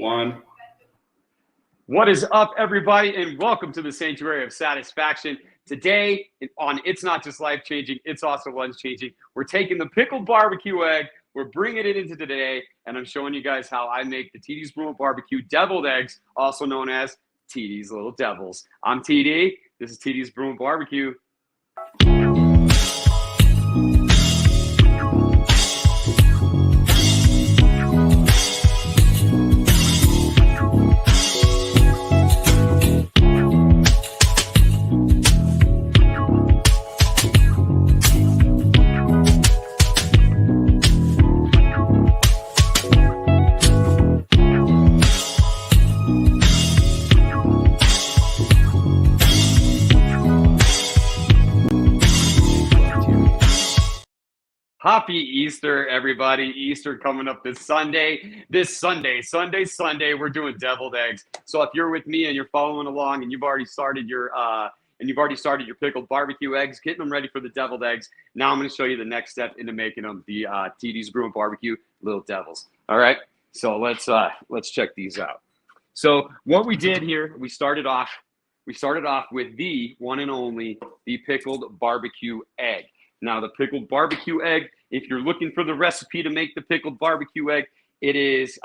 1. What is up, everybody, and welcome to the Sanctuary of Satisfaction. Today on It's Not Just Life Changing, It's Also Lunch Changing, we're taking the pickled barbecue egg, we're bringing it into today, and I'm showing you guys how I make the TD's Brew Barbecue deviled eggs, also known as TD's Little Devils. I'm TD, this is TD's Brew Barbecue. Happy Easter, everybody. Easter coming up this Sunday. Sunday, we're doing deviled eggs. So if you're with me and you're following along and you've already started your pickled barbecue eggs, getting them ready for the deviled eggs, now I'm going to show you the next step into making them, the TD's Brew Barbecue Little Devils. All right, so let's check these out. So what we did here, we started off with the one and only, the pickled barbecue egg. Now, the pickled barbecue egg, if you're looking for the recipe to make the pickled barbecue egg, it is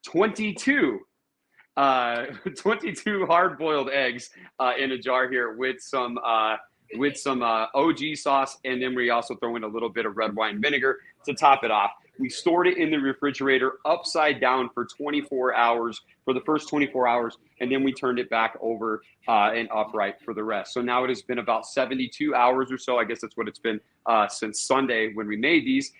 22 hard-boiled eggs in a jar here with some OG sauce, and then we also throw in a little bit of red wine vinegar to top it off. We stored it in the refrigerator upside down for 24 hours, for the first 24 hours, and then we turned it back over and upright for the rest. So now it has been about 72 hours or so. I guess that's what it's been since Sunday when we made these.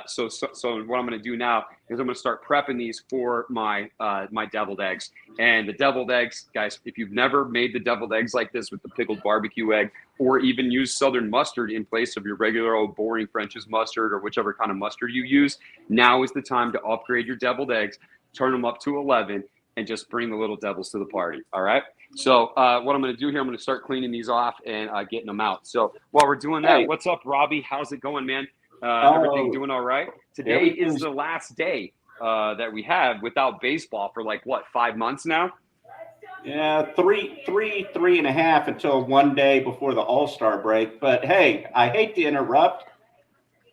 So what I'm going to do now is I'm going to start prepping these for my my deviled eggs. And the deviled eggs, guys, if you've never made the deviled eggs like this with the pickled barbecue egg, or even use Southern mustard in place of your regular old boring French's mustard or whichever kind of mustard you use, now is the time to upgrade your deviled eggs, turn them up to 11, and just bring the little devils to the party. All right. So what I'm going to do here, I'm going to start cleaning these off and getting them out. So while we're doing that, What's up, Robbie? How's it going, man? Everything doing all right? Today is the last day that we have without baseball for like, what, 5 months now? Yeah, three and a half until one day before the All-Star break. But hey, I hate to interrupt.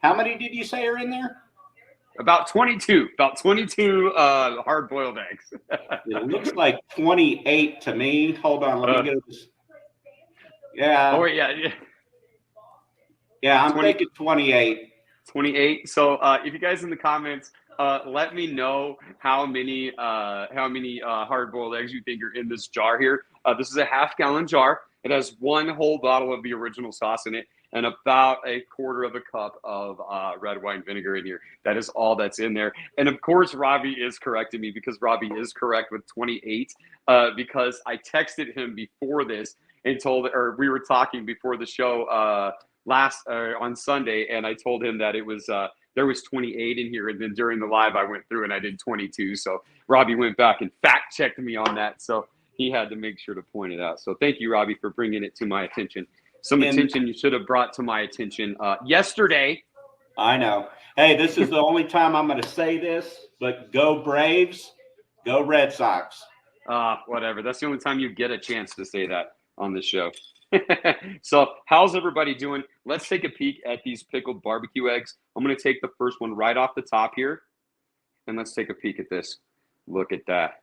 How many did you say are in there? About 22 hard-boiled eggs. It looks like 28 to me. Hold on, let me get this. Yeah. Oh, yeah. Yeah, I'm thinking 28. 28. So if you guys in the comments, let me know how many hard-boiled eggs you think are in this jar here. This is a half-gallon jar. It has one whole bottle of the original sauce in it and about a quarter of a cup of red wine vinegar in here. That is all that's in there. And of course, Robbie is correcting me because Robbie is correct with 28 because I texted him before this and we were talking before the show on Sunday, and I told him that it was there was 28 in here, and then during the live I went through and I did 22. So Robbie went back and fact checked me on that, so he had to make sure to point it out. So thank you, Robbie, for bringing it to my attention. Attention you should have brought to my attention yesterday. I know. Hey, this is the only time I'm going to say this, but go Braves, go Red Sox. Whatever. That's the only time you get a chance to say that on this show. So how's everybody doing? Let's take a peek at these pickled barbecue eggs. I'm going to take the first one right off the top here, and let's take a peek at this. Look at that.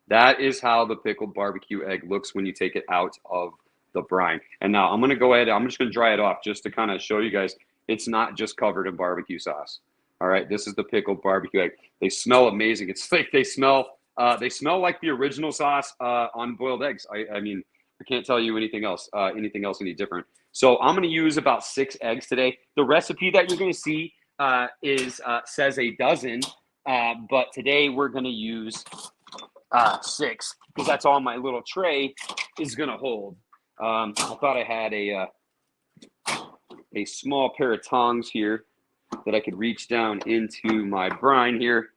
That is how the pickled barbecue egg looks when you take it out of the brine. And now I'm going to go ahead. I'm just going to dry it off just to kind of show you guys it's not just covered in barbecue sauce. All right, this is the pickled barbecue egg. They smell amazing. It's like they smell like the original sauce on boiled eggs. I mean, I can't tell you anything else any different. So I'm going to use about 6 eggs today. The recipe that you're going to see says a dozen, but today we're going to use 6 because that's all my little tray is going to hold. I thought I had a small pair of tongs here that I could reach down into my brine here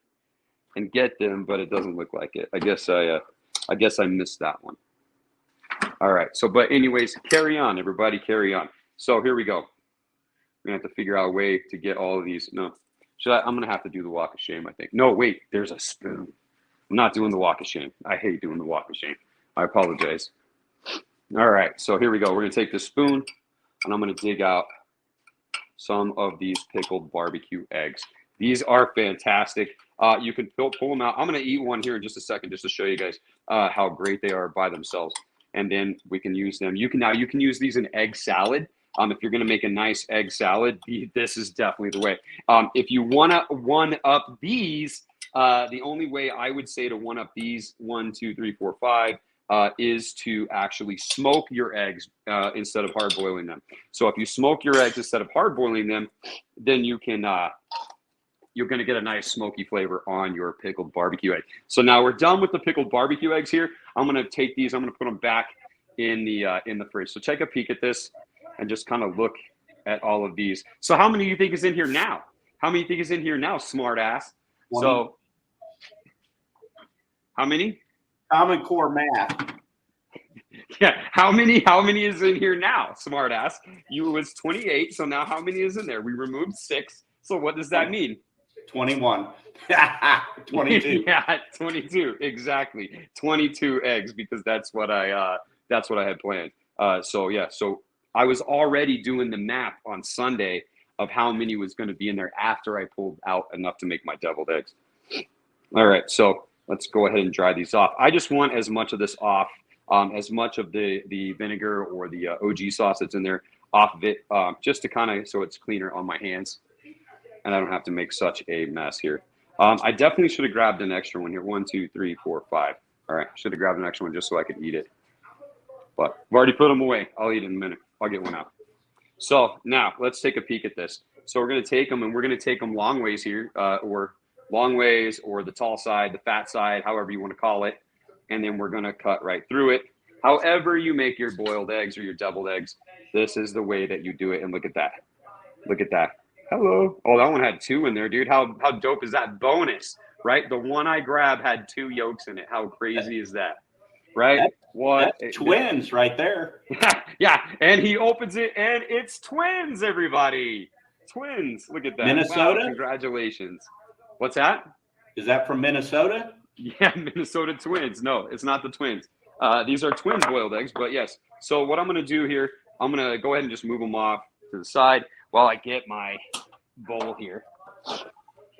and get them, but it doesn't look like it. I guess I missed that one. All right. So, but anyways, carry on, everybody, carry on. So here we go. We're gonna have to figure out a way to get all of these. No, I'm gonna have to do the walk of shame, I think. No, wait, there's a spoon. I'm not doing the walk of shame. I hate doing the walk of shame. I apologize. All right, so here we go. We're gonna take this spoon and I'm gonna dig out some of these pickled barbecue eggs. These are fantastic. You can pull them out. I'm gonna eat one here in just a second, just to show you guys how great they are by themselves. And then we can use them. You can use these in egg salad. If you're gonna make a nice egg salad, this is definitely the way. If you wanna one up these, the only way I would say to one up these 1, 2, 3, 4, 5 is to actually smoke your eggs instead of hard boiling them. So if you smoke your eggs instead of hard boiling them, then you can you're going to get a nice smoky flavor on your pickled barbecue egg. So now we're done with the pickled barbecue eggs here. I'm going to take these. I'm going to put them back in the fridge. So take a peek at this and just kind of look at all of these. So how many do you think is in here now? How many do you think is in here now, smart ass? 20. So how many? Common Core math. Yeah, how many is in here now, smart ass? You was 28, so now how many is in there? We removed 6. So what does that mean? 21. 22. Yeah, 22. Exactly. 22 eggs, because that's what I had planned. So yeah, so I was already doing the math on Sunday of how many was going to be in there after I pulled out enough to make my deviled eggs. All right, so let's go ahead and dry these off. I just want as much of this off, as much of the vinegar or the OG sauce that's in there off of it, just to kind of, so it's cleaner on my hands and I don't have to make such a mess here. I definitely should have grabbed an extra one here. 1, 2, 3, 4, 5. All right, should have grabbed an extra one just so I could eat it. But I've already put them away. I'll eat it in a minute. I'll get one out. So now let's take a peek at this. So we're going to take them, and we're going to take them long ways here, or long ways, or the tall side, the fat side, however you want to call it. And then we're going to cut right through it. However you make your boiled eggs or your deviled eggs, this is the way that you do it. And look at that. Look at that. Hello. Oh, that one had 2 in there, dude. How dope is that? Bonus, right? The one I grabbed had 2 yolks in it. How crazy is that? Right? That's twins right there. Yeah, and he opens it, and it's twins, everybody. Twins. Look at that. Minnesota? Wow, congratulations. What's that? Is that from Minnesota? Yeah, Minnesota twins. No, it's not the twins. These are twin boiled eggs, but yes. So what I'm going to do here, I'm going to go ahead and just move them off to the side while I get my bowl here.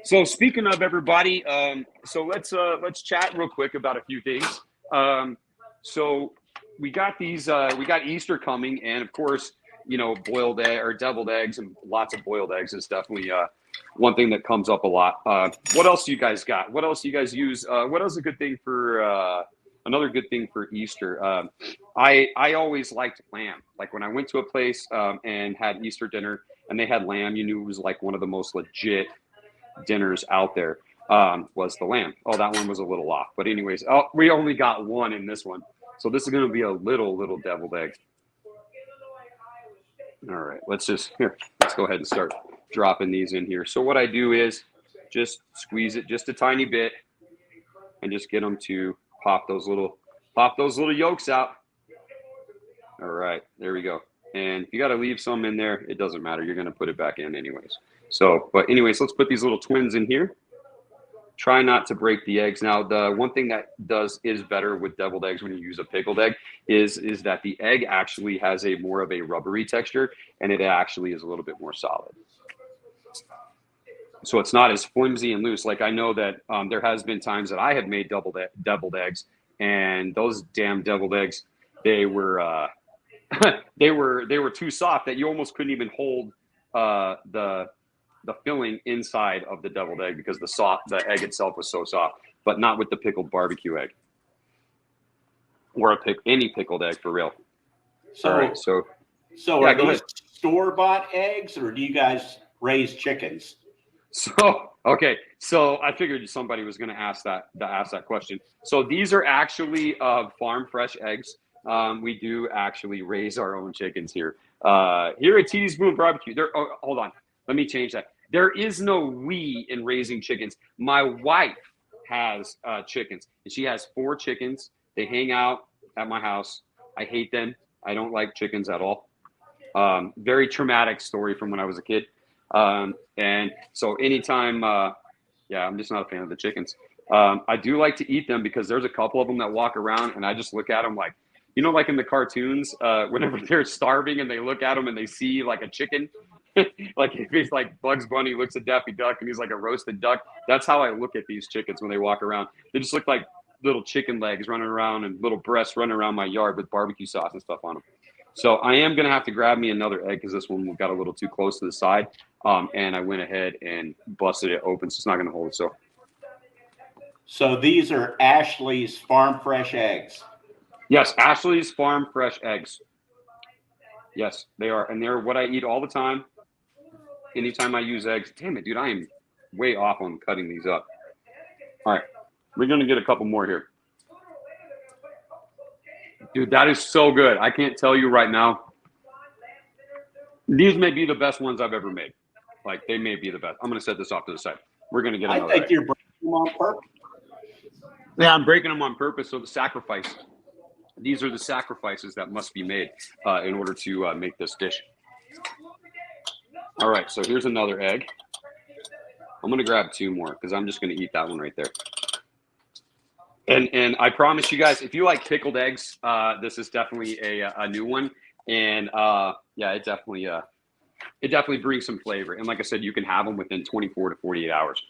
So speaking of everybody, so let's chat real quick about a few things. So we got these, we got Easter coming, and of course, you know, boiled egg or deviled eggs and lots of boiled eggs is definitely one thing that comes up a lot. What else do you guys got? What else do you guys use? What else is a good thing for another good thing for Easter? I always liked lamb. Like when I went to a place and had Easter dinner and they had lamb, you knew it was like one of the most legit dinners out there. Was the lamb. Oh, that one was a little off. But anyways, we only got one in this one. So this is going to be a little deviled egg. All right, let's go ahead and start dropping these in here. So what I do is just squeeze it just a tiny bit and just get them to pop those little yolks out. All right, there we go. And if you got to leave some in there, it doesn't matter. You're going to put it back in anyways. So, but anyways, let's put these little twins in here. Try not to break the eggs. Now, the one thing that is better with deviled eggs when you use a pickled egg is that the egg actually has a more of a rubbery texture, and it actually is a little bit more solid. So it's not as flimsy and loose. Like I know that there has been times that I have made deviled eggs, and those damn deviled eggs, they were they were too soft that you almost couldn't even hold the filling inside of the deviled egg because the egg itself was so soft, but not with the pickled barbecue egg or any pickled egg for real. So, all right, so yeah, are these store-bought eggs, or do you guys raise chickens? So, okay, so I figured somebody was going to ask that question. So these are actually farm fresh eggs. We do actually raise our own chickens here. Here at Teaspoon Barbecue. Hold on. Let me change that. There is no we in raising chickens. My wife has chickens, and she has 4 chickens. They hang out at my house. I hate them. I don't like chickens at all. Very traumatic story from when I was a kid. And so anytime, I'm just not a fan of the chickens. I do like to eat them because there's a couple of them that walk around and I just look at them like, like in the cartoons, whenever they're starving and they look at them and they see like a chicken, like if it's like Bugs Bunny looks at Daffy Duck and he's like a roasted duck. That's how I look at these chickens when they walk around. They just look like little chicken legs running around and little breasts running around my yard with barbecue sauce and stuff on them. So I am going to have to grab me another egg because this one got a little too close to the side. And I went ahead and busted it open, so it's not going to hold. So these are Ashley's Farm Fresh eggs. Yes, Ashley's Farm Fresh eggs. Yes, they are. And they're what I eat all the time. Anytime I use eggs. Damn it, dude, I am way off on cutting these up. All right, we're going to get a couple more here. Dude, that is so good. I can't tell you right now. These may be the best ones I've ever made. Like, they may be the best. I'm going to set this off to the side. We're going to get another I think egg. you're breaking them on purpose. Yeah, I'm breaking them on purpose. So the sacrifice. These are the sacrifices that must be made in order to make this dish. All right, so here's another egg. I'm going to grab two more because I'm just going to eat that one right there. And I promise you guys, if you like pickled eggs, this is definitely a new one. And yeah, it definitely brings some flavor. And like I said, you can have them within 24 to 48 hours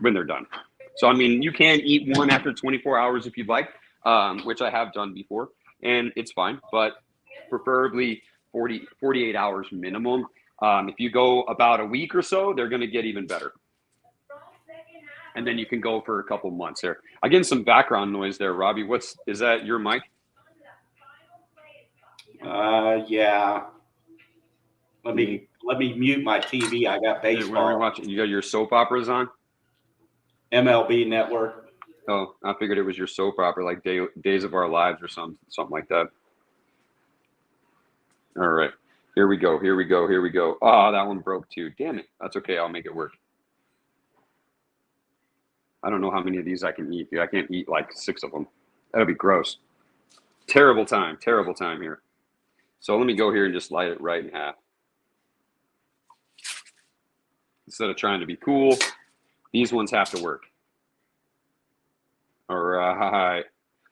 when they're done. So, I mean, you can eat one after 24 hours if you'd like, which I have done before, and it's fine. But preferably 48 hours minimum. If you go about a week or so, they're going to get even better. And then you can go for a couple months there. I'm getting some background noise there, Robbie. Is that your mic? Yeah. Let me mute my TV. I got baseball. What are we watching? You got your soap operas on? MLB Network. Oh, I figured it was your soap opera, like Days of Our Lives or something like that. All right. Here we go. Oh, that one broke too. Damn it. That's okay. I'll make it work. I don't know how many of these I can eat. I can't eat like 6 of them. That'll be gross. Terrible time here. So let me go here and just light it right in half. Instead of trying to be cool, these ones have to work. All right.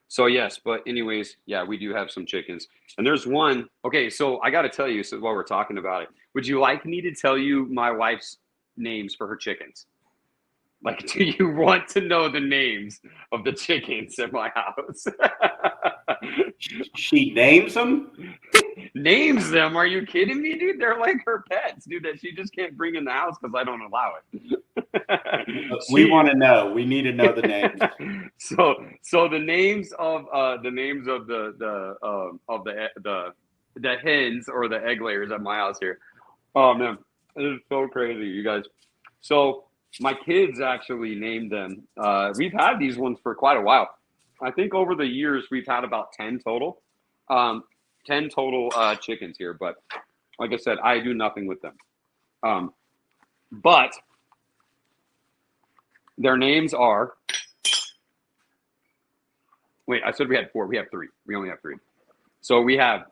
So yes, but anyways, yeah, we do have some chickens. And there's one. Okay, so I got to tell you, so while we're talking about it, would you like me to tell you my wife's names for her chickens? Like, do you want to know the names of the chickens at my house? She names them? Names them? Are you kidding me, dude? They're like her pets, dude, that she just can't bring in the house because I don't allow it. We want to know. We need to know the names. So the names of the hens or the egg layers at my house here. Oh man, it is so crazy, you guys. So my kids actually named them. We've had these ones for quite a while. I think over the years we've had about 10 total. 10 total chickens here, but like I said, I do nothing with them. But their names are. Wait, I said we had 4. We have 3. We only have 3. So we have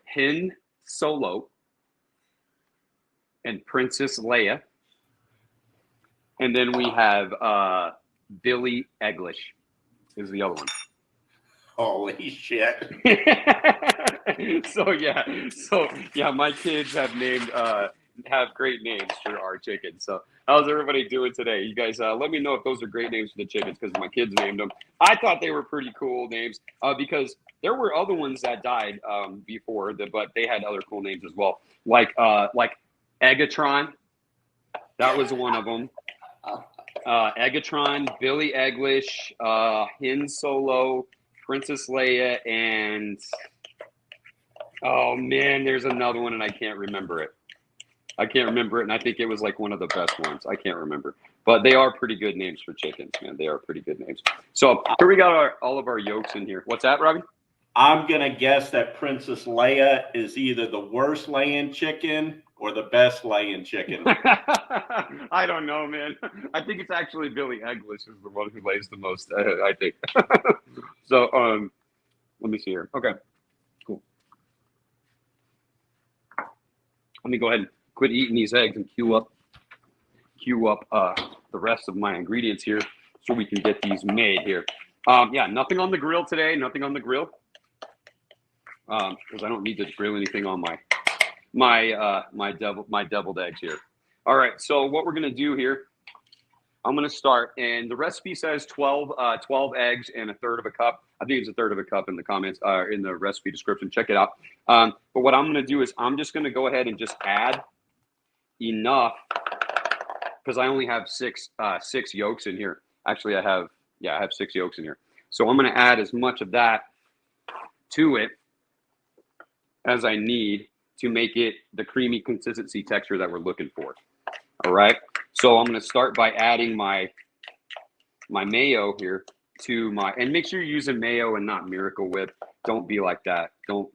Hen Solo and Princess Leia. And then we have Billy Egglish is the other one. Holy shit. So yeah, my kids have named have great names for our chickens. So how's everybody doing today? You guys let me know if those are great names for the chickens because my kids named them. I thought they were pretty cool names because there were other ones that died before, but they had other cool names as well. Like Eggatron. That was one of them. Eggatron, Billy Egglish, Hen Solo, Princess Leia, and oh man, there's another one and I can't remember it. And I think it was like one of the best ones. I can't remember. But they are pretty good names for chickens, man. They are pretty good names. So here we got all of our yolks in here. What's that, Robbie? I'm going to guess that Princess Leia is either the worst laying chicken or the best laying chicken. I don't know, man. I think it's actually Billy Egglish is the one who lays the most, I think. So let me see here. Okay, cool. Let me go ahead and quit eating these eggs and queue up the rest of my ingredients here. so we can get these made here. Yeah, nothing on the grill today. Nothing on the grill. Because I don't need to grill anything on my deviled eggs here. All right, so what we're gonna do here, I'm gonna start, and the recipe says 12 eggs and a third of a cup. I think it's a third of a cup in the comments, in the recipe description. Check it out. But what I'm gonna do is I'm just gonna go ahead and just add enough, because I only have six yolks in here. Actually, I have 6 yolks in here. So I'm gonna add as much of that to it as I need to make it the creamy consistency texture that we're looking for. All right. So I'm going to start by adding my mayo here to my, and make sure you're using mayo and not Miracle Whip. Don't be like that. Don't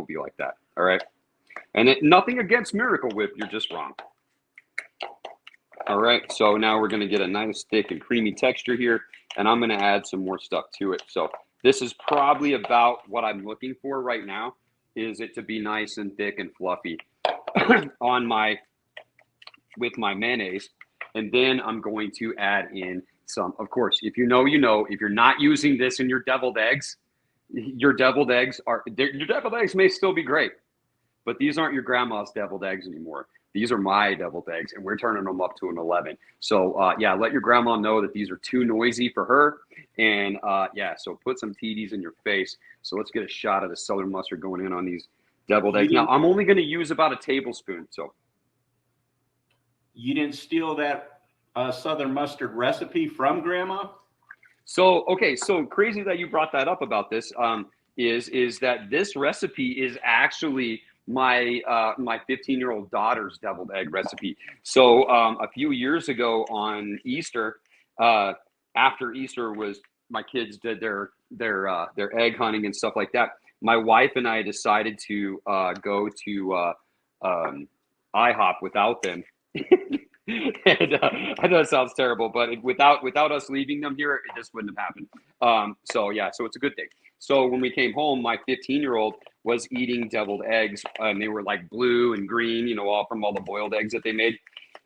be like that. All right. And nothing against Miracle Whip. You're just wrong. All right. So now we're going to get a nice thick and creamy texture here, and I'm going to add some more stuff to it. So this is probably about what I'm looking for right now, is it to be nice and thick and fluffy with my mayonnaise. And then I'm going to add in some, of course, if you know, if you're not using this in your deviled eggs, your deviled eggs may still be great, but these aren't your grandma's deviled eggs anymore. These are my deviled eggs, and we're turning them up to an 11. So yeah, let your grandma know that these are too noisy for her. And yeah, so put some TDs in your face. So let's get a shot of the southern mustard going in on these deviled eggs. Now, I'm only going to use about a tablespoon. So you didn't steal that southern mustard recipe from Grandma? So, okay, so crazy that you brought that up about this, is that this recipe is actually my 15-year-old daughter's deviled egg recipe. So a few years ago on Easter, after Easter was, my kids did their egg hunting and stuff like that, my wife and I decided to go to IHOP without them. And I know it sounds terrible, but without us leaving them here, it just wouldn't have happened. So yeah, so it's a good thing. So when we came home, my 15-year-old was eating deviled eggs, and they were like blue and green, all from all the boiled eggs that they made.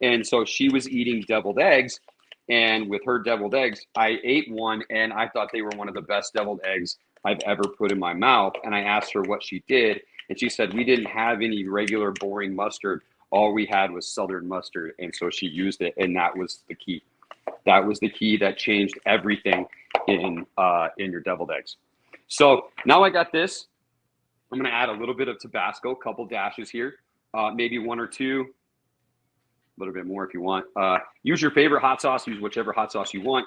And so she was eating deviled eggs, and with her deviled eggs, I ate one, and I thought they were one of the best deviled eggs I've ever put in my mouth. And I asked her what she did, and she said, we didn't have any regular boring mustard. All we had was southern mustard. And so she used it, and that was the key. That was the key that changed everything in your deviled eggs. So now I got this. I'm going to add a little bit of Tabasco, a couple dashes here, maybe 1 or 2, a little bit more if you want. Use your favorite hot sauce. Use whichever hot sauce you want.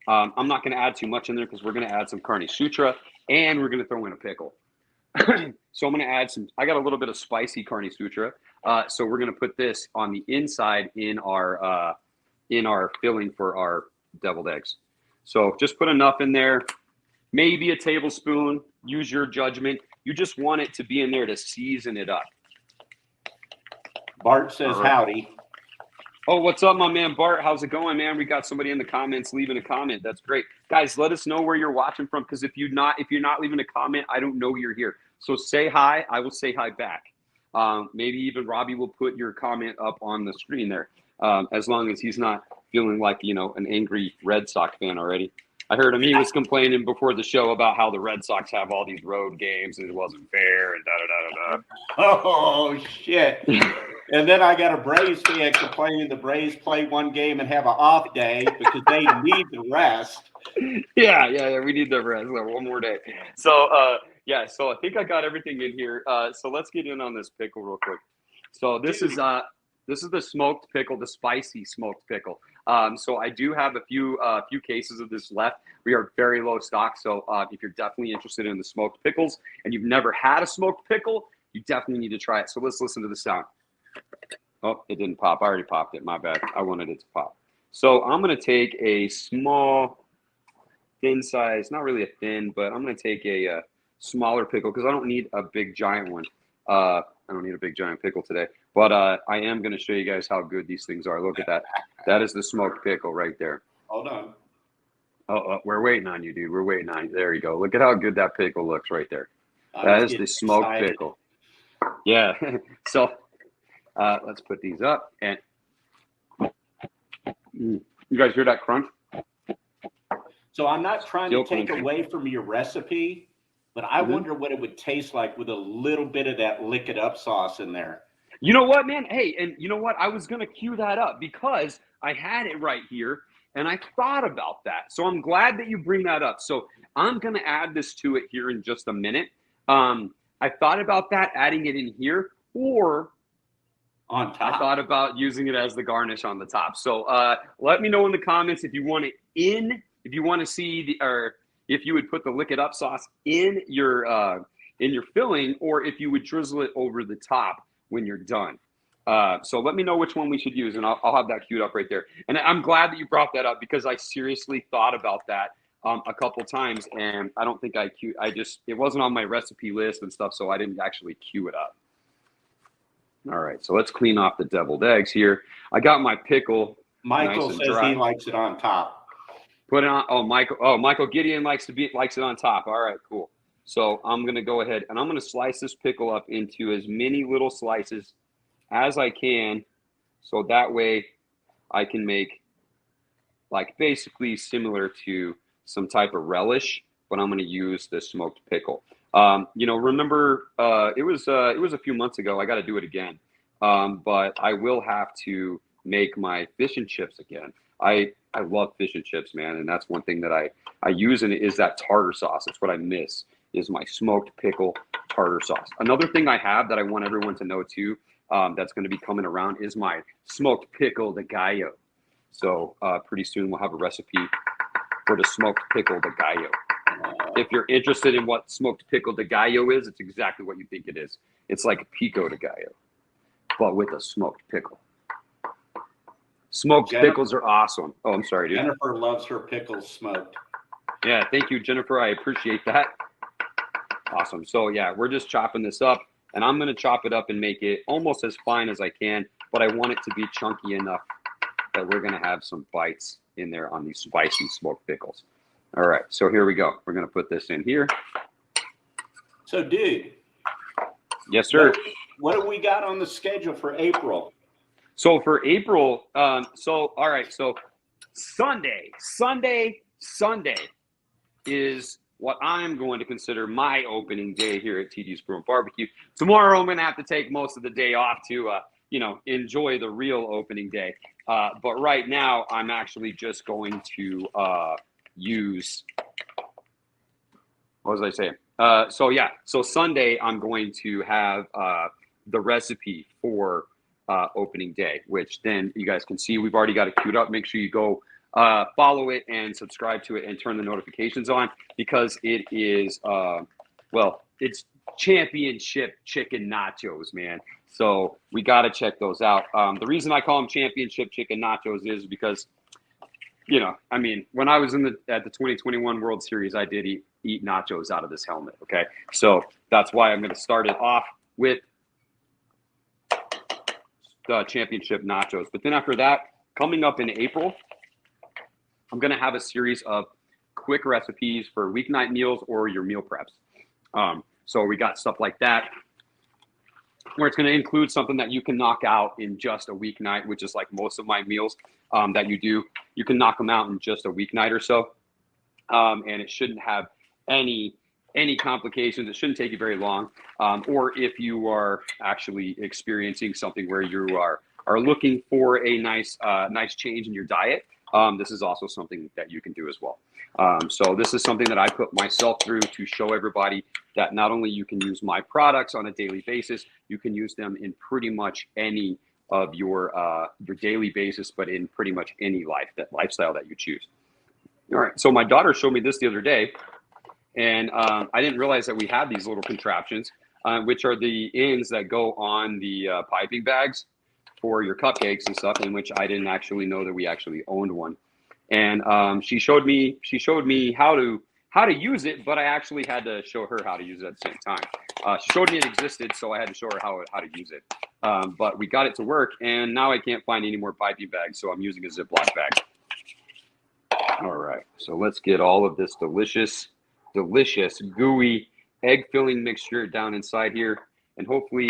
I'm not going to add too much in there because we're going to add some Carne Sutra, and we're going to throw in a pickle. So I'm going to add some, I got a little bit of spicy Carne Sutra. So we're going to put this on the inside in our filling for our deviled eggs. So just put enough in there, maybe a tablespoon, use your judgment. You just want it to be in there to season it up. Bart says howdy. Oh, what's up, my man Bart? How's it going, man? We got somebody in the comments leaving a comment. That's great. Guys, let us know where you're watching from, because if you're not leaving a comment, I don't know you're here. So say hi. I will say hi back. Maybe even Robbie will put your comment up on the screen there, as long as he's not feeling like, an angry Red Sox fan already. I heard him. He was complaining before the show about how the Red Sox have all these road games and it wasn't fair and da-da-da-da-da. Oh, shit. And then I got a Braves fan complaining the Braves play one game and have an off day because they need the rest. Yeah. We need the rest. One more day. So, yeah. So I think I got everything in here. So let's get in on this pickle real quick. So this is the smoked pickle, the spicy smoked pickle. So I do have a few cases of this left. We are very low stock. So if you're definitely interested in the smoked pickles and you've never had a smoked pickle, you definitely need to try it. So let's listen to the sound. Oh, it didn't pop. I already popped it. My bad. I wanted it to pop. So I'm going to take a small, thin size, not really a thin, but I'm going to take a smaller pickle because I don't need a big giant one. I don't need a big giant pickle today, but I am going to show you guys how good these things are. Look at that. That is the smoked pickle right there. Hold on. Oh, we're waiting on you, dude. We're waiting on you. There you go. Look at how good that pickle looks right there. That is the smoked pickle. Yeah. So let's put these up. And you guys hear that crunch? So I'm not trying to Still take crunchy. away from your recipe, but I Mhm. wonder what it would taste like with a little bit of that lick it up sauce in there. You know what, man? Hey, and you know what? I was going to cue that up because I had it right here and I thought about that. So I'm glad that you bring that up. So I'm going to add this to it here in just a minute. I thought about that, adding it in here, or On I top. thought about using it as the garnish on the top. So let me know in the comments if you want it in, if you want to see the, or if you would put the lick it up sauce in your filling, or if you would drizzle it over the top when you're done. So let me know which one we should use, and I'll have that queued up right there. And I'm glad that you brought that up because I seriously thought about that a couple times, and I don't think it wasn't on my recipe list and stuff, so I didn't actually queue it up. All right, so let's clean off the deviled eggs here. I got my pickle Michael nice and says dry. he likes it on top. Put it on. Michael Gideon likes it on top. All right, cool. So I'm gonna go ahead and I'm gonna slice this pickle up into as many little slices as I can, so that way I can make like basically similar to some type of relish, but I'm gonna use the smoked pickle. Remember it was a few months ago. I got to do it again, but I will have to make my fish and chips again. I love fish and chips, man, and that's one thing that I use, and it is that tartar sauce. That's what I miss, is my smoked pickle tartar sauce. Another thing I have that I want everyone to know too, that's going to be coming around, is my smoked pickle de gallo. So pretty soon we'll have a recipe for the smoked pickle de gallo. If you're interested in what smoked pickle de gallo is, it's exactly what you think it is. It's like a pico de gallo, but with a smoked pickle. Smoked pickles are awesome. Oh, I'm sorry, dude. Jennifer loves her pickles smoked. Yeah, thank you, Jennifer. I appreciate that. Awesome. So yeah, we're just chopping this up, and I'm going to chop it up and make it almost as fine as I can, but I want it to be chunky enough that we're going to have some bites in there on these spicy smoked pickles. All right, so here we go. We're going to put this in here. So, dude. Yes, sir. What do we got on the schedule for April? So for April, all right, so Sunday is what I'm going to consider my opening day here at TD's Brew and Barbecue. Tomorrow I'm going to have to take most of the day off to, enjoy the real opening day. But right now I'm actually just going to use, what was I saying? So Sunday I'm going to have the recipe for opening day, which then you guys can see we've already got it queued up. Make sure you go follow it and subscribe to it and turn the notifications on, because it is it's championship chicken nachos, man. So we got to check those out. The reason I call them championship chicken nachos is because, when I was at the 2021 World Series, I did eat nachos out of this helmet. Okay, so that's why I'm going to start it off with the championship nachos. But then after that, coming up in April, I'm going to have a series of quick recipes for weeknight meals or your meal preps. So we got stuff like that, where it's going to include something that you can knock out in just a weeknight, which is like most of my meals that you do. You can knock them out in just a weeknight or so. And it shouldn't have any complications. It shouldn't take you very long. Or if you are actually experiencing something where you are looking for a nice change in your diet, this is also something that you can do as well. So this is something that I put myself through to show everybody that not only you can use my products on a daily basis, you can use them in pretty much any of your daily basis, but in pretty much any lifestyle that you choose. All right. So my daughter showed me this the other day, and I didn't realize that we had these little contraptions, which are the ends that go on the piping bags for your cupcakes and stuff, in which I didn't actually know that we actually owned one. And she showed me how to use it, but I actually had to show her how to use it at the same time. She showed me it existed, so I had to show her how to use it. But we got it to work, and now I can't find any more piping bags, so I'm using a Ziploc bag. All right, so let's get all of this delicious, gooey egg filling mixture down inside here. And hopefully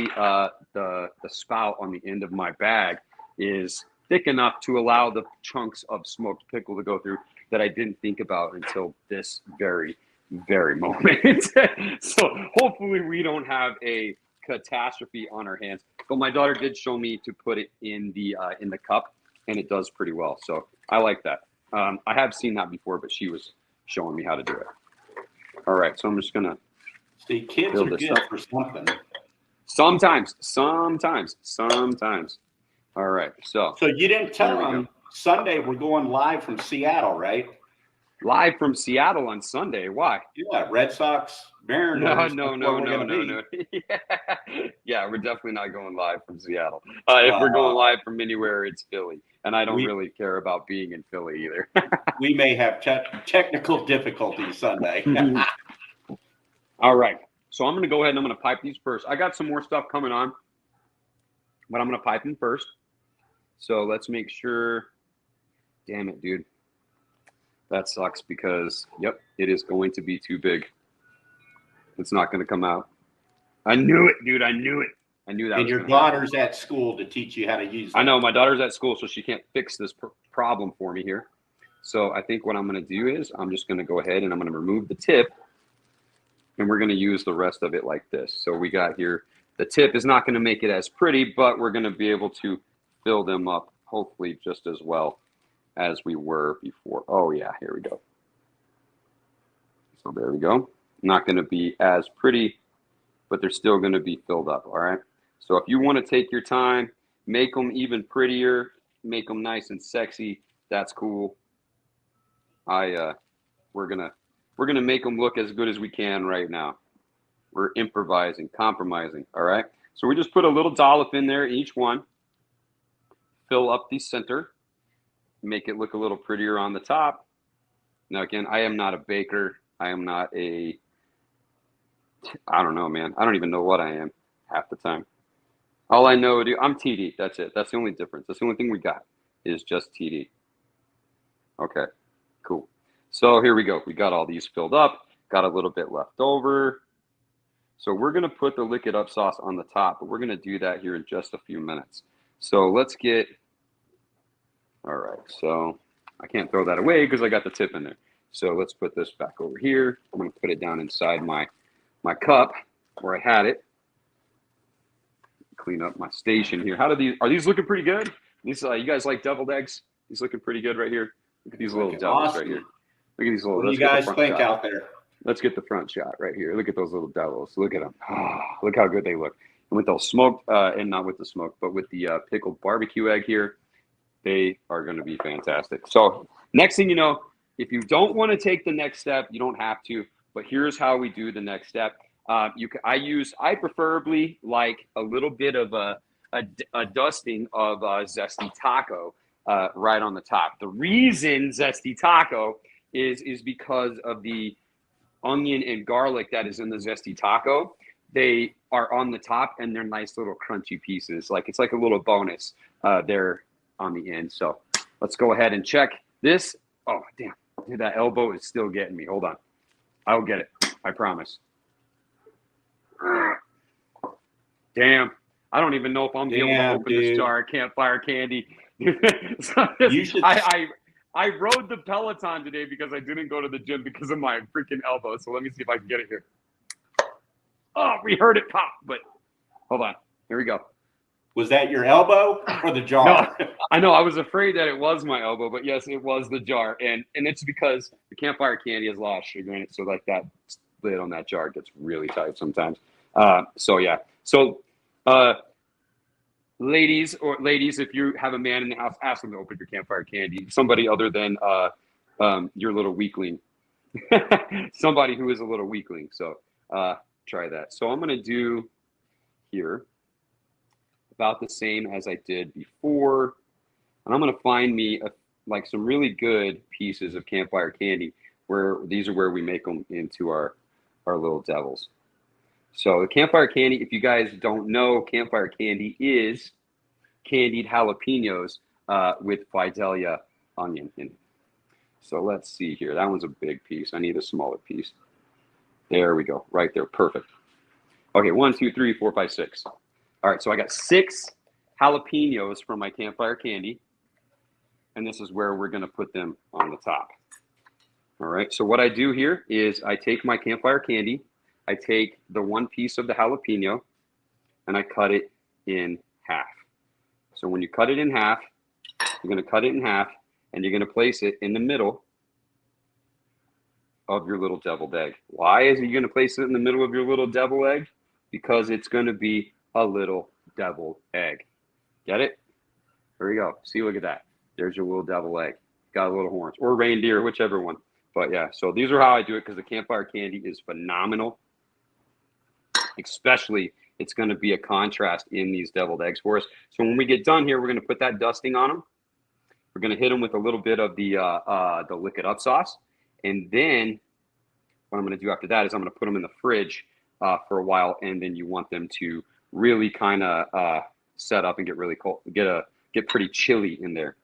the spout on the end of my bag is thick enough to allow the chunks of smoked pickle to go through. that I didn't think about until this very, very moment. So hopefully we don't have a catastrophe on our hands. But my daughter did show me to put it in the cup, and it does pretty well. So I like that. I have seen that before, but she was showing me how to do it. All right, so I'm just gonna See, kids build are this good up. for something. Sometimes. All right, so So you didn't tell There we them Sunday we're going live from Seattle, right? live from Seattle on Sunday. Why? Yeah, Red Sox, Mariners. No. Yeah, we're definitely not going live from Seattle. If we're going live from anywhere, it's Philly, and I don't really care about being in Philly either. We may have technical difficulties Sunday. All right, so I'm going to go ahead and I'm going to pipe these first. I got some more stuff coming on, but I'm going to pipe them first. So let's make sure. Damn it, dude. That sucks because, yep, it is going to be too big. It's not going to come out. I knew it, dude. I knew it. I knew that. And your daughter's at school to teach you how to use it. I know. My daughter's at school, so she can't fix this problem for me here. So I think what I'm going to do is I'm just going to go ahead and I'm going to remove the tip, and we're going to use the rest of it like this. So we got here, the tip is not going to make it as pretty, but we're going to be able to fill them up hopefully just as well as we were before. Oh yeah, here we go. So there we go. Not going to be as pretty, but they're still going to be filled up. All right. So if you want to take your time, make them even prettier, make them nice and sexy, that's cool. We're gonna make them look as good as we can right now. We're improvising, compromising. All right. So we just put a little dollop in there, each one. Fill up the center. Make it look a little prettier on the top. Now, again, I am not a baker. I am not I don't know, man. I don't even know what I am half the time. All I know, dude, I'm TD. That's it. That's the only difference. That's the only thing we got is just TD. Okay, cool. So here we go. We got all these filled up. Got a little bit left over. So we're going to put the Lick It Up sauce on the top, but we're going to do that here in just a few minutes. So let's get... All right, so I can't throw that away because I got the tip in there. So let's put this back over here. I'm going to put it down inside my cup where I had it. Clean up my station here. Are these looking pretty good? These you guys like deviled eggs? These looking pretty good right here. Look at these little devils right here. Look at these little. What do you guys think out there? Let's get the front shot right here. Look at those little devils. Look at them. Oh, look how good they look. And with those smoked, and not with the smoke, but with the pickled barbecue egg here, they are going to be fantastic. So next thing you know, if you don't want to take the next step, you don't have to. But here's how we do the next step. I preferably like a little bit of a dusting of zesty taco right on the top. The reason zesty taco is because of the onion and garlic that is in the zesty taco. They are on the top and they're nice little crunchy pieces. Like it's like a little bonus there on the end. So let's go ahead and check this. Oh, damn. Dude, that elbow is still getting me. Hold on. I'll get it. I promise. Damn. I don't even know if I'm able to open this jar of Campfire Candy. You should... I rode the Peloton today because I didn't go to the gym because of my freaking elbow. So let me see if I can get it here. Oh, we heard it pop, but hold on. Here we go. Was that your elbow or the jar? No, I know. I was afraid that it was my elbow, but yes, it was the jar. And it's because the Campfire Candy has a lot of sugar in it. So like that lid on that jar gets really tight sometimes. So yeah. So ladies, if you have a man in the house, ask them to open your Campfire Candy. Somebody other than your little weakling. Somebody who is a little weakling. So try that. So I'm going to do here about the same as I did before. And I'm going to find me like some really good pieces of Campfire Candy where these are where we make them into our little devils. So the Campfire Candy, if you guys don't know, Campfire Candy is candied jalapenos with Fidelia onion in it. So let's see here. That one's a big piece. I need a smaller piece. There we go. Right there. Perfect. Okay, 1, 2, 3, 4, 5, 6. All right, so I got 6 jalapenos from my Campfire Candy. And this is where we're going to put them on the top. All right. So what I do here is I take my Campfire Candy, I take the one piece of the jalapeno, and I cut it in half. So when you cut it in half, you're going to cut it in half, and you're going to place it in the middle of your little deviled egg. Why is you going to place it in the middle of your little deviled egg? Because it's going to be a little deviled egg. Get it? There you go. See, look at that. There's your little deviled egg. Got little horns, or reindeer, whichever one. But yeah, so these are how I do it, because the Campfire Candy is phenomenal. Especially, it's going to be a contrast in these deviled eggs for us. So when we get done here, we're going to put that dusting on them. We're going to hit them with a little bit of the Lick It Up sauce. And then what I'm going to do after that is I'm going to put them in the fridge for a while. And then you want them to really kind of set up and get really cold, get pretty chilly in there.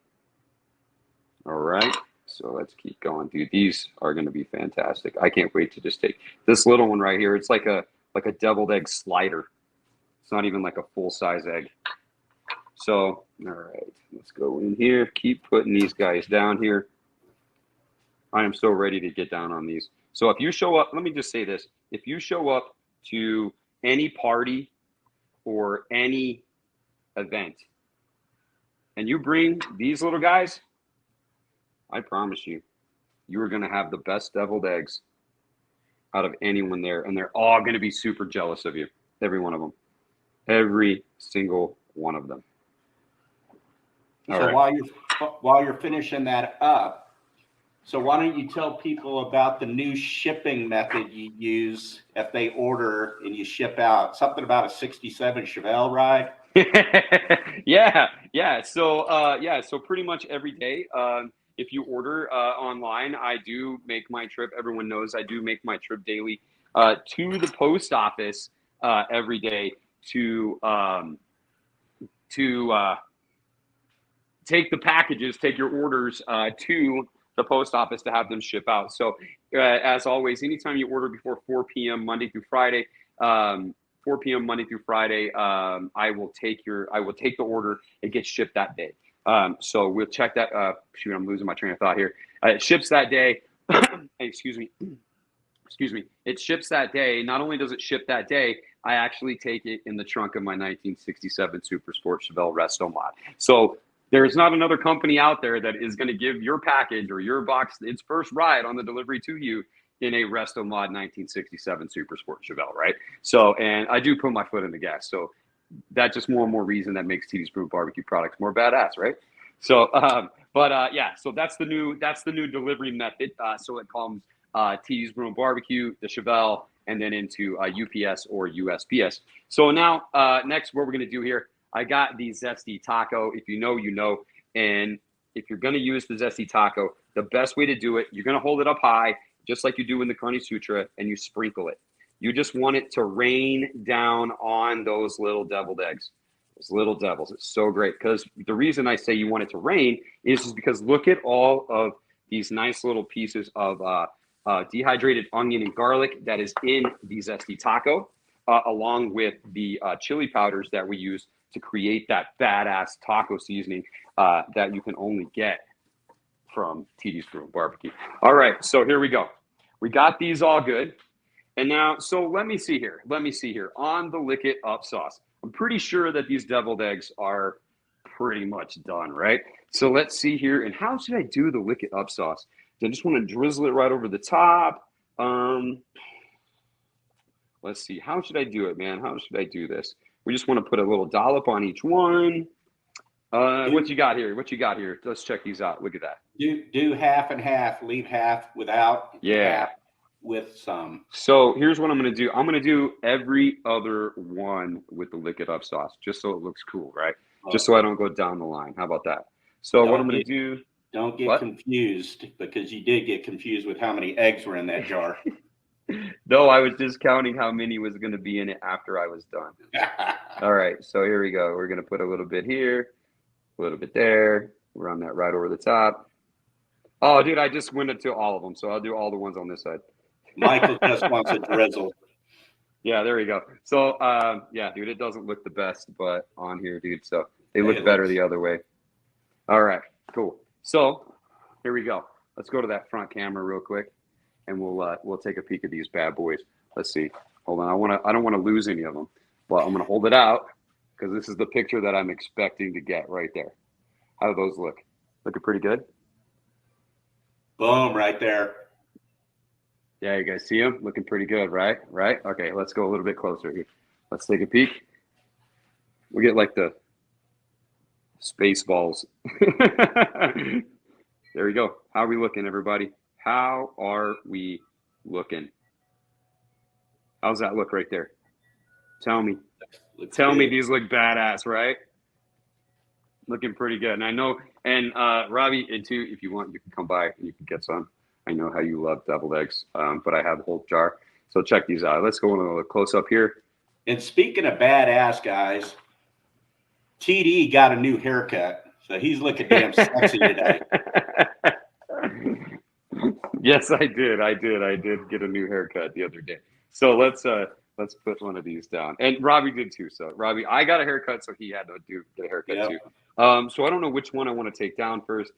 All right. So let's keep going, dude. These are going to be fantastic. I can't wait to just take this little one right here. It's like a deviled egg slider. It's not even like a full-size egg. So, all right, let's go in here. Keep putting these guys down here. I am so ready to get down on these. So if you show up, let me just say this. If you show up to any party or any event and you bring these little guys, I promise you, you are going to have the best deviled eggs out of anyone there. And they're all going to be super jealous of you. Every one of them. Every single one of them. All So right. while you're finishing that up, so why don't you tell people about the new shipping method you use if they order and you ship out? Something about a 67 Chevelle ride? Yeah. So pretty much every day, if you order online, I do make my trip. Everyone knows I do make my trip daily to the post office every day to take the packages, take your orders to the post office to have them ship out. So as always, anytime you order before 4 p.m. Monday through Friday, 4 p.m. Monday through Friday, I will take the order. It gets shipped that day. So we'll check that. Shoot, I'm losing my train of thought here. It ships that day. Excuse me. It ships that day. Not only does it ship that day, I actually take it in the trunk of my 1967 Super Sport Chevelle Resto Mod. So there's not another company out there that is going to give your package or your box its first ride on the delivery to you in a Resto Mod 1967 Super Sport Chevelle, right? So, and I do put my foot in the gas. So that's just more and more reason that makes TD's Brew Barbecue products more badass, right? So, yeah, so that's the new delivery method. So it comes TD's Brew Barbecue, the Chevelle, and then into UPS or USPS. So now, next, what we're going to do here, I got the Zesty Taco. If you know, you know. And if you're going to use the Zesty Taco, the best way to do it, you're going to hold it up high, just like you do in the Carne Sutra, and you sprinkle it. You just want it to rain down on those little deviled eggs. Those little devils. It's so great. Because the reason I say you want it to rain is because look at all of these nice little pieces of dehydrated onion and garlic that is in the Zesty Taco, along with the chili powders that we use to create that badass taco seasoning that you can only get from TD's Brew Barbecue. All right, so here we go. We got these all good. And now, so let me see here. On the Lick It Up sauce, I'm pretty sure that these deviled eggs are pretty much done, right? So let's see here. And how should I do the Lick It Up sauce? Do I just want to drizzle it right over the top? Let's see. How should I do it, man? How should I do this? We just want to put a little dollop on each one. What you got here? Let's check these out. Look at that. Do half and half. Leave half without. Yeah. Half with some. So here's what I'm going to do. I'm going to do every other one with the Lick It Up sauce, just so it looks cool, right? Just so I don't go down the line. How about that? So what I'm going to do. Don't get confused, because you did get confused with how many eggs were in that jar. No, I was just counting how many was going to be in it after I was done. All right, so here we go. We're going to put a little bit here, a little bit there. Run that right over the top. Oh, dude, I just went into all of them, so I'll do all the ones on this side. Michael just wants a drizzle. Yeah, there we go. So, yeah, dude, it doesn't look the best, but on here, dude, so they look better the other way. All right, cool. So here we go. Let's go to that front camera real quick, and we'll take a peek at these bad boys. Let's see. Hold on. I don't want to lose any of them, but I'm gonna hold it out because this is the picture that I'm expecting to get right there. How do those look? Looking pretty good. Boom, right there. Yeah, you guys see them? Looking pretty good, right? Right? Okay, let's go a little bit closer here. Let's take a peek. We get like the space balls. There we go. How are we looking, everybody? How are we looking? How's that look right there? Tell me. Tell me these look badass, right? Looking pretty good. And I know, and Robbie, and too, if you want, you can come by and you can get some. I know how you love deviled eggs, but I have a whole jar. So check these out. Let's go a little close up here. And speaking of badass guys, TD got a new haircut, so he's looking damn sexy today. Yes, I did. I did get a new haircut the other day. So let's put one of these down. And Robbie did too. So Robbie, I got a haircut, so he had to get a haircut too. So I don't know which one I want to take down first.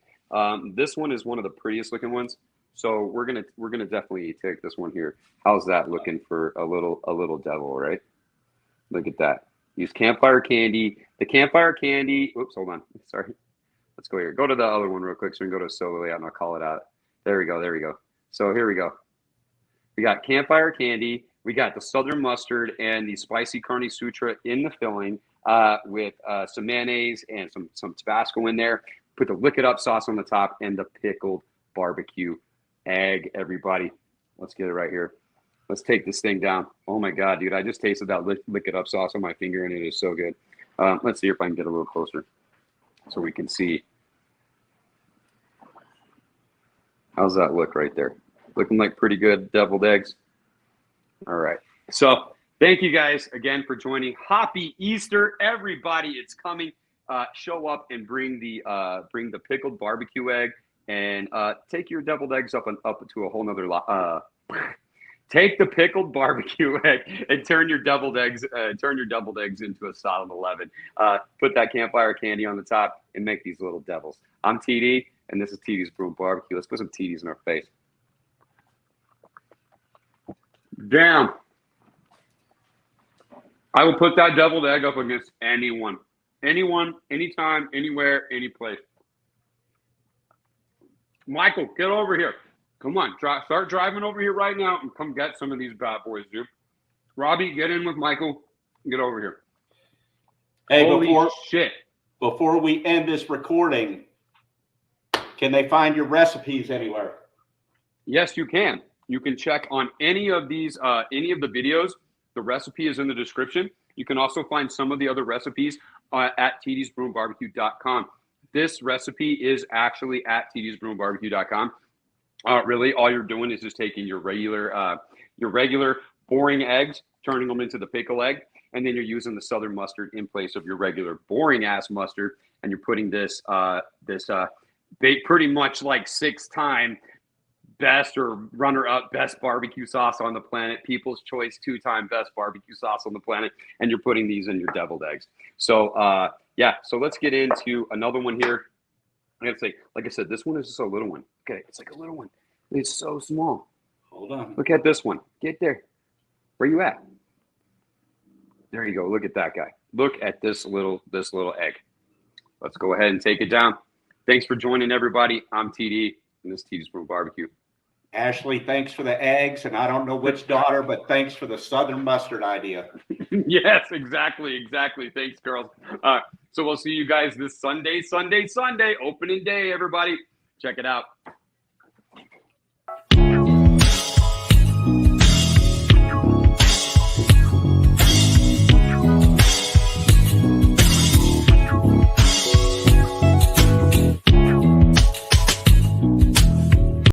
This one is one of the prettiest looking ones. So we're gonna definitely take this one here. How's that looking for a little devil, right? Look at that. Use Campfire Candy. The Campfire Candy. Oops, hold on. Sorry. Let's go here. Go to the other one real quick so we can go to solo layout and I'll call it out. There we go. There we go. So here we go. We got Campfire Candy. We got the Southern Mustard and the spicy Carne Sutra in the filling with some mayonnaise and some Tabasco in there. Put the Lick It Up sauce on the top and the pickled barbecue egg, everybody. Let's get it right here. Let's take this thing down. Oh my God, dude. I just tasted that Lick It Up sauce on my finger and it is so good. Let's see if I can get a little closer so we can see. How's that look right there? Looking like pretty good deviled eggs. All right. So thank you guys again for joining. Happy Easter, everybody. It's coming. Show up and bring the pickled barbecue egg and take your deviled eggs up to a whole nother take the pickled barbecue egg and turn your deviled eggs into a solid 11. Put that Campfire Candy on the top and make these little devils. I'm TD, and this is TD's Brew and Barbecue. Let's put some TDs in our face. Damn. I will put that deviled egg up against anyone. Anyone, anytime, anywhere, any place. Michael, get over here. Come on, start driving over here right now and come get some of these bad boys, dude. Robbie, get in with Michael. Get over here. Hey, Holy shit. Before we end this recording, can they find your recipes anywhere? Yes, you can. You can check on any of these, any of the videos. The recipe is in the description. You can also find some of the other recipes at tdsbrewandbarbecue.com. This recipe is actually at tdsbrewandbarbecue.com. Really, all you're doing is just taking your regular boring eggs, turning them into the pickle egg, and then you're using the Southern mustard in place of your regular boring ass mustard, and you're putting this pretty much like 6-time best or runner-up best barbecue sauce on the planet, People's Choice 2-time best barbecue sauce on the planet, and you're putting these in your deviled eggs. So yeah, so let's get into another one here. I gotta say, like I said, this one is just a little one. Okay, it's like a little one. It's so small. Hold on. Look at this one. Get there. Where you at? There you go. Look at that guy. Look at this little egg. Let's go ahead and take it down. Thanks for joining, everybody. I'm TD, and this is TD's Brew Barbecue. Ashley, thanks for the eggs, and I don't know which daughter, but thanks for the Southern mustard idea. Yes, exactly. Thanks, girls. So we'll see you guys this Sunday, opening day, everybody. Check it out.